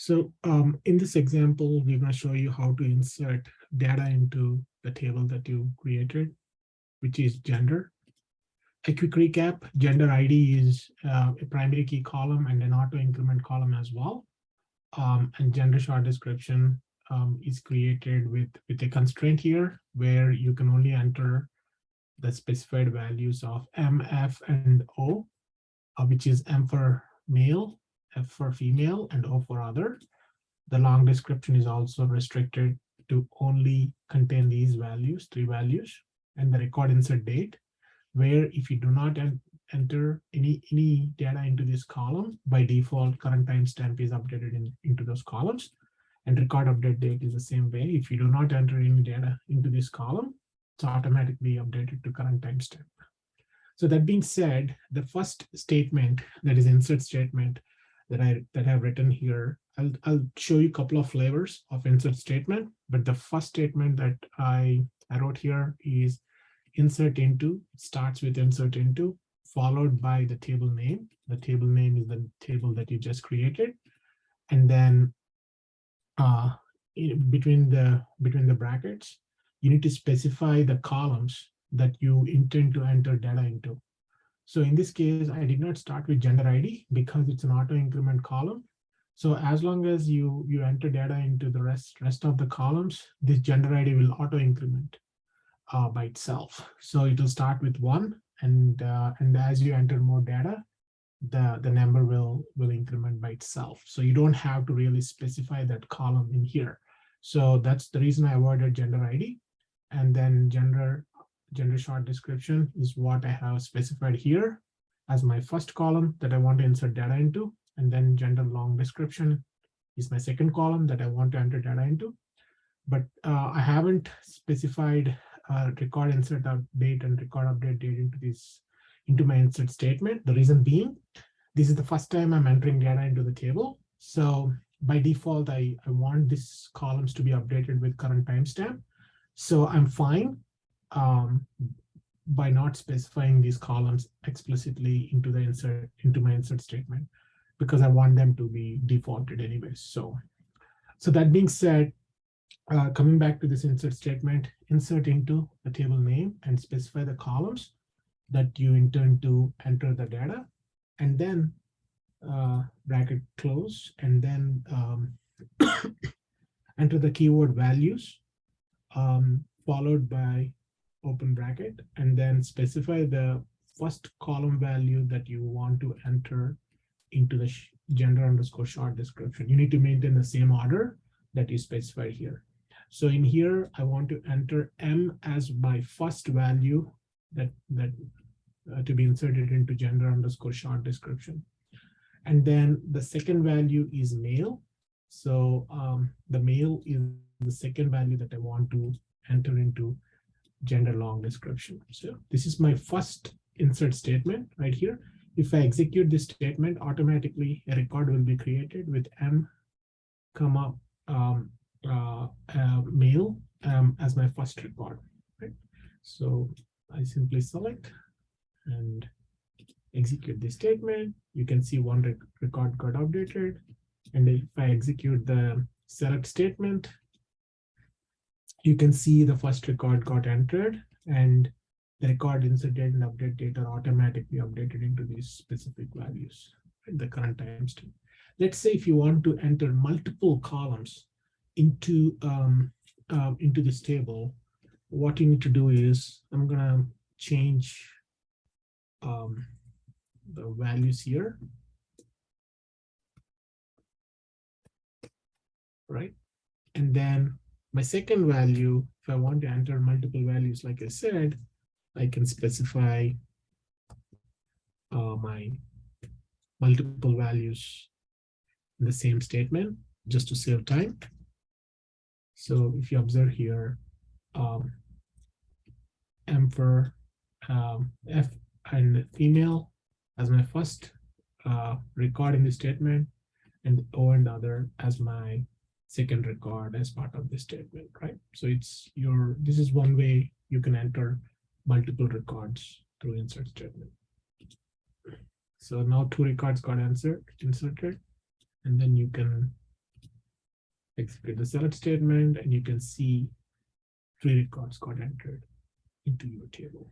So in this example, we're going to show you how to insert data into the table that you created, which is gender. A quick recap, gender ID is a primary key column and an auto increment column as well. And gender short description is created with a constraint here where you can only enter the specified values of M, F, and O, which is M for male, F for female, and O for other. The long description is also restricted to only contain these values, 3 values, and the record insert date, where if you do not enter any data into this column, by default, current timestamp is updated into those columns. And record update date is the same way. If you do not enter any data into this column, it's automatically updated to current timestamp. So that being said, the first statement, that is insert statement, that I've written here, I'll show you a couple of flavors of insert statement, but the first statement that I wrote here is insert into. It starts with insert into, followed by the table name. The table name is the table that you just created, and then between the brackets, you need to specify the columns that you intend to enter data into. So in this case, I did not start with gender ID because it's an auto increment column. So as long as you enter data into the rest of the columns, this gender ID will auto increment by itself. So it will start with 1, and as you enter more data, the number will increment by itself. So you don't have to really specify that column in here. So that's the reason I avoided gender ID. And then gender short description is what I have specified here as my first column that I want to insert data into. And then gender long description is my second column that I want to enter data into. But I haven't specified record insert date and record update date into my insert statement. The reason being, this is the first time I'm entering data into the table. So by default, I want these columns to be updated with current timestamp. So I'm fine by not specifying these columns explicitly into my insert statement, because I want them to be defaulted anyways. So that being said, coming back to this insert statement, insert into the table name and specify the columns that you intend to enter the data, and then bracket close, and then enter the keyword values, followed by open bracket, and then specify the first column value that you want to enter into the gender underscore short description. You need to maintain the same order that you specified here. So in here, I want to enter M as my first value that to be inserted into gender underscore short description. And then the second value is male. So the male is the second value that I want to enter into gender long description. So this is my first insert statement right here. If I execute this statement, automatically a record will be created with M, comma, male as my first record. Right? So I simply select and execute this statement. You can see one record got updated. And if I execute the select statement, you can see the first record got entered, and the record inserted and update date are automatically updated into these specific values at the current timestamp. Let's say if you want to enter multiple columns into this table, what you need to do is, I'm gonna change the values here, right? And then my second value, if I want to enter multiple values, like I said, I can specify my multiple values in the same statement just to save time. So if you observe here, M for F and female as my first record in the statement, and O and other as my second record as part of this statement, right? So this is one way you can enter multiple records through insert statement. So now 2 records got inserted, and then you can execute the select statement, and you can see 3 records got entered into your table.